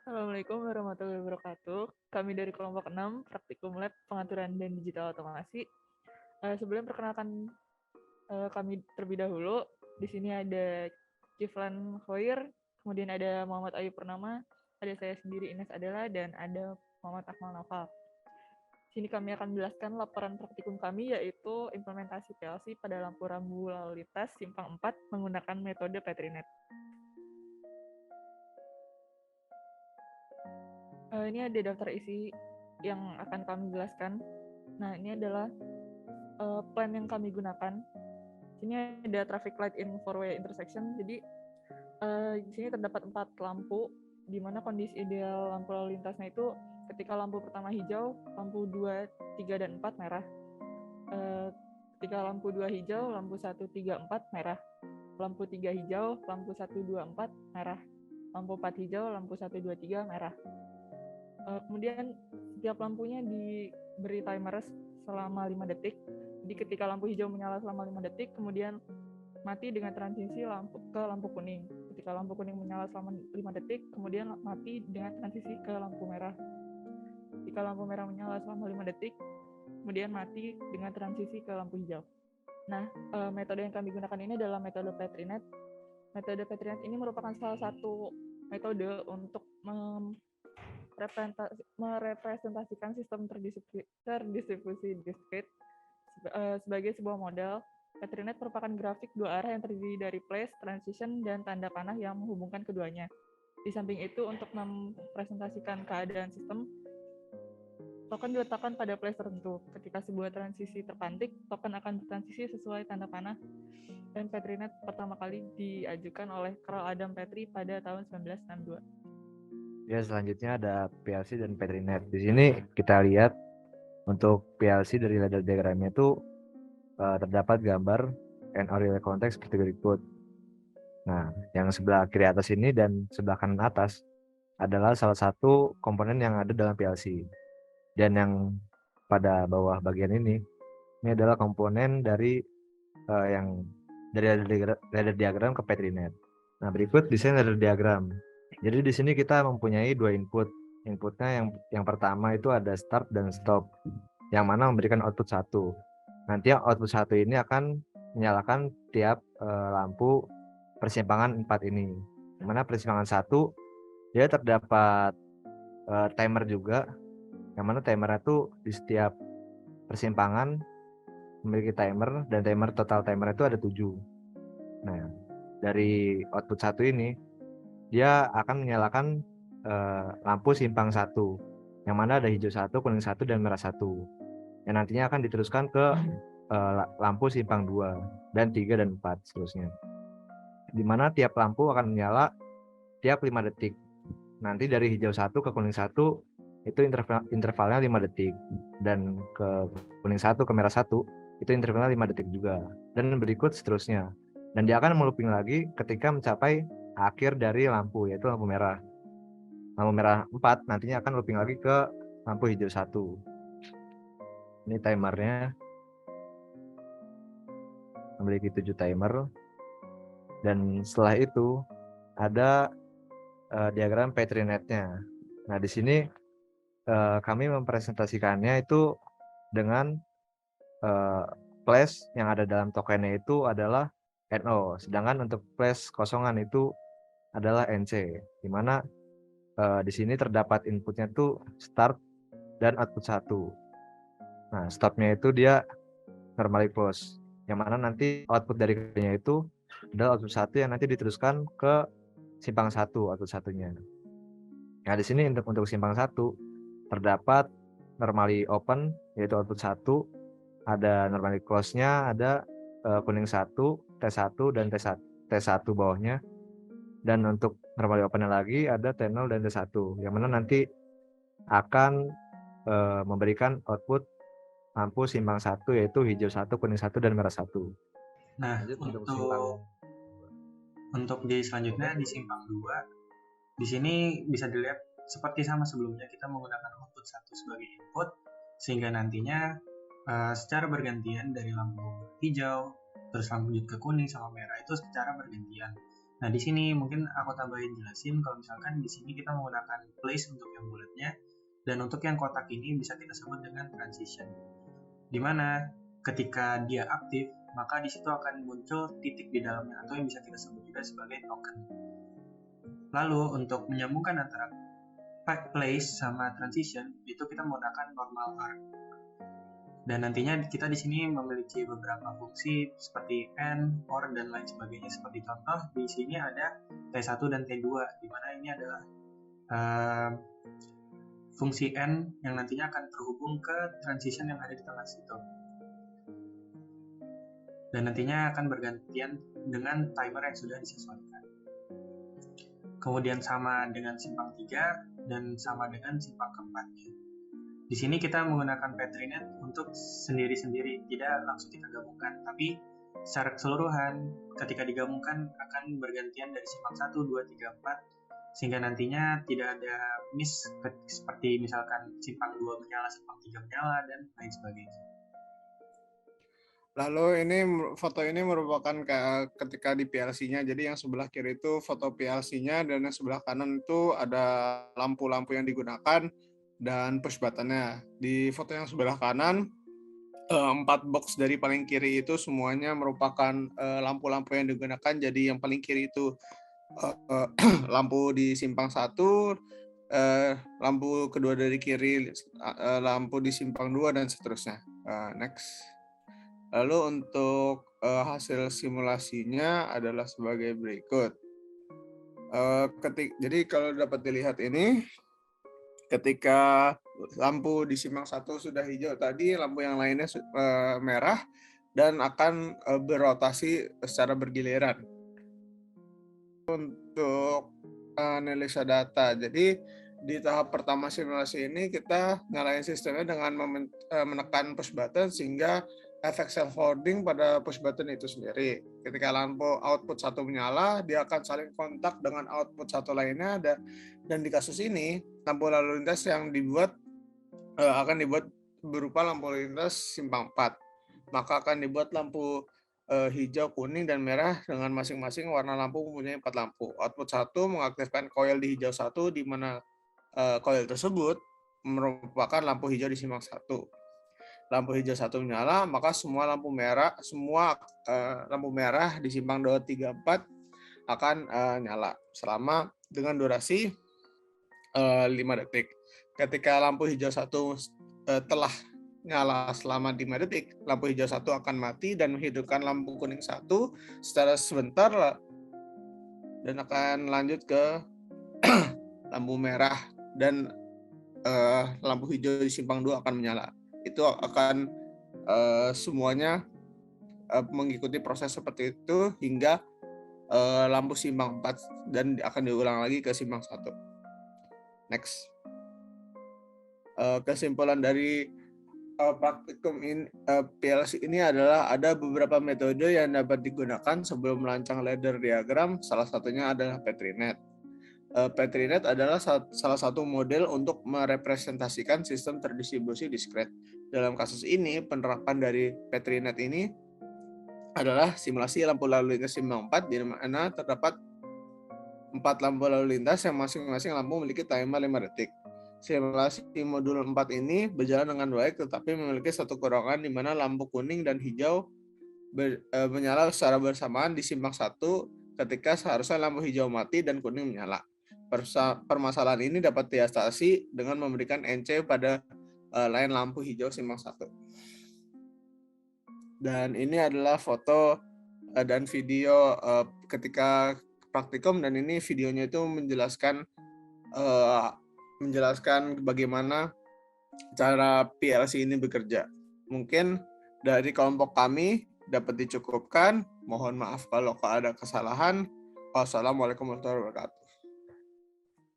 Assalamualaikum warahmatullahi wabarakatuh. Kami dari kelompok 6, Praktikum Lab Pengaturan dan Digital Otomasi. Sebelum perkenalkan kami terlebih dahulu, di sini ada Kiflan Khoir, kemudian ada Muhammad Ayu Purnama, ada saya sendiri Ines Adela, dan ada Muhammad Akmal Naufal. Di sini kami akan menjelaskan laporan praktikum kami, yaitu implementasi PLC pada lampu rambu lalu lintas simpang 4 menggunakan metode Petrinet. Ini ada daftar isi yang akan kami jelaskan. Nah, ini adalah plan yang kami gunakan. Sini ada traffic light in four-way intersection. Jadi di sini terdapat 4 lampu, di mana kondisi ideal lampu lalu lintasnya itu ketika lampu pertama hijau, lampu 2, 3, dan 4 merah. Ketika lampu 2 hijau, lampu 1, 3, 4 merah. Lampu 3 hijau, lampu 1, 2, 4 merah. Lampu 4 hijau, lampu 1, 2, 3 merah. Kemudian setiap lampunya diberi timer selama 5 detik. Jadi ketika lampu hijau menyala selama 5 detik, kemudian mati dengan transisi ke lampu kuning. Ketika lampu kuning menyala selama 5 detik, kemudian mati dengan transisi ke lampu merah. Ketika lampu merah menyala selama 5 detik, kemudian mati dengan transisi ke lampu hijau. Nah, metode yang kami gunakan ini adalah metode Petrinet. Metode Petrinet ini merupakan salah satu metode untuk merepresentasikan sistem terdistribusi diskrit sebagai sebuah model. Petrinet merupakan grafik dua arah yang terdiri dari place, transition, dan tanda panah yang menghubungkan keduanya. Di samping itu, untuk mempresentasikan keadaan sistem, token diletakkan pada place tertentu. Ketika sebuah transisi terpantik, token akan bertransisi sesuai tanda panah. Dan Petrinet pertama kali diajukan oleh Carl Adam Petri pada tahun 1962. Ya, selanjutnya ada PLC dan Petrinet. Di sini kita lihat untuk PLC dari ladder diagramnya itu terdapat gambar and relay context seperti berikut. Nah, yang sebelah kiri atas ini dan sebelah kanan atas adalah salah satu komponen yang ada dalam PLC. Dan yang pada bawah bagian ini adalah komponen dari yang dari ladder diagram ke Petrinet. Nah, berikut desain ladder diagram. Jadi di sini kita mempunyai dua input. Inputnya yang pertama itu ada start dan stop, yang mana memberikan output 1. Nanti output 1 ini akan menyalakan tiap lampu persimpangan 4 ini. Yang mana persimpangan 1 dia terdapat timer juga, yang mana timer itu di setiap persimpangan memiliki timer, dan total timer itu ada 7. Nah, dari output 1 ini dia akan menyalakan lampu simpang 1, yang mana ada hijau 1, kuning 1, dan merah 1, yang nantinya akan diteruskan ke lampu simpang 2 dan 3 dan 4 seterusnya, di mana tiap lampu akan menyala tiap 5 detik. Nanti dari hijau 1 ke kuning 1 itu intervalnya 5 detik, dan ke kuning 1 ke merah 1 itu intervalnya 5 detik juga, dan berikut seterusnya. Dan dia akan melooping lagi ketika mencapai akhir dari lampu, yaitu lampu merah. Lampu merah 4 nantinya akan looping lagi ke lampu hijau 1. Ini timernya memiliki 7 timer. Dan setelah itu ada diagram Petrinetnya. Nah, di sini kami mempresentasikannya itu dengan flash yang ada dalam tokennya itu adalah NO, sedangkan untuk flash kosongan itu adalah NC, di mana di sini terdapat inputnya tuh start dan output 1. Nah, startnya itu dia normally close, yang mana nanti output dari nya itu adalah output 1 yang nanti diteruskan ke simpang 1 output 1-nya. Nah, di sini untuk simpang 1 terdapat normally open, yaitu output 1, ada normally close-nya, ada kuning 1, T1, dan T1 bawahnya. Dan untuk normally open-nya lagi ada T0 dan T1, yang mana nanti akan memberikan output lampu simpang 1, yaitu hijau 1, kuning 1, dan merah 1. Nah, untuk di selanjutnya di simpang 2, di sini bisa dilihat seperti sama sebelumnya, kita menggunakan output 1 sebagai input, sehingga nantinya secara bergantian dari lampu hijau, terus lampu ke kuning sama merah itu secara bergantian. Nah, di sini mungkin aku tambahin jelasin kalau misalkan di sini kita menggunakan place untuk yang bulatnya, dan untuk yang kotak ini bisa kita sebut dengan transition. Di mana ketika dia aktif, maka di situ akan muncul titik di dalamnya atau yang bisa kita sebut juga sebagai token. Lalu untuk menyambungkan antara place sama transition itu kita menggunakan normal arc. Dan nantinya kita di sini memiliki beberapa fungsi seperti AND, OR, dan lain sebagainya. Seperti contoh, di sini ada T1 dan T2, di mana ini adalah fungsi AND yang nantinya akan terhubung ke transition yang ada di tengah situ. Dan nantinya akan bergantian dengan timer yang sudah disesuaikan. Kemudian sama dengan simpang 3 dan sama dengan simpang keempatnya. Di sini kita menggunakan Petrinet untuk sendiri-sendiri, tidak langsung kita gabungkan. Tapi secara keseluruhan, ketika digabungkan akan bergantian dari simpang 1, 2, 3, 4, sehingga nantinya tidak ada miss seperti misalkan simpang 2 menyala, simpang 3 menyala, dan lain sebagainya. Lalu ini foto ini merupakan ketika di PLC-nya. Jadi yang sebelah kiri itu foto PLC-nya dan yang sebelah kanan itu ada lampu-lampu yang digunakan dan push button-nya. Di foto yang sebelah kanan 4 box dari paling kiri itu semuanya merupakan lampu-lampu yang digunakan. Jadi yang paling kiri itu lampu di simpang 1, lampu kedua dari kiri, lampu di simpang 2 dan seterusnya. Next. Lalu untuk hasil simulasinya adalah sebagai berikut. Jadi kalau dapat dilihat ini, ketika lampu di simpang 1 sudah hijau tadi, lampu yang lainnya merah dan akan berotasi secara bergiliran. Untuk analisa data, jadi di tahap pertama simulasi ini kita nyalain sistemnya dengan menekan push button sehingga efek self-holding pada push button itu sendiri. Ketika lampu output 1 menyala, dia akan saling kontak dengan output 1 lainnya, dan di kasus ini lampu lalu lintas yang dibuat akan dibuat berupa lampu lalu lintas simpang 4. Maka akan dibuat lampu hijau, kuning, dan merah dengan masing-masing warna lampu mempunyai 4 lampu. Output 1 mengaktifkan koil di hijau 1, di mana koil tersebut merupakan lampu hijau di simpang 1. Lampu hijau 1 menyala, maka semua lampu merah di simpang 2, 3, 4 akan nyala selama dengan durasi 5 detik. Ketika lampu hijau 1 telah nyala selama 5 detik, lampu hijau 1 akan mati dan menghidupkan lampu kuning 1 secara sebentar dan akan lanjut ke lampu merah dan lampu hijau di simpang 2 akan menyala. Itu akan semuanya mengikuti proses seperti itu hingga lampu simpang 4 dan akan diulang lagi ke simpang 1. Next. Kesimpulan dari praktikum PLC ini adalah ada beberapa metode yang dapat digunakan sebelum merancang ladder diagram, salah satunya adalah Petrinet. Petrinet adalah salah satu model untuk merepresentasikan sistem terdistribusi diskret. Dalam kasus ini, penerapan dari Petrinet ini adalah simulasi lampu lalu lintas simpang 4, di mana terdapat 4 lampu lalu lintas yang masing-masing lampu memiliki timer 5 detik. Simulasi modul 4 ini berjalan dengan baik, tetapi memiliki satu kekurangan di mana lampu kuning dan hijau menyala secara bersamaan di simpang 1 ketika seharusnya lampu hijau mati dan kuning menyala. Permasalahan ini dapat diatasi dengan memberikan NC pada line lampu hijau simpang 1. Dan ini adalah foto dan video ketika praktikum, dan ini videonya itu menjelaskan bagaimana cara PLC ini bekerja. Mungkin dari kelompok kami dapat dicukupkan. Mohon maaf kalau ada kesalahan. Wassalamualaikum warahmatullahi wabarakatuh.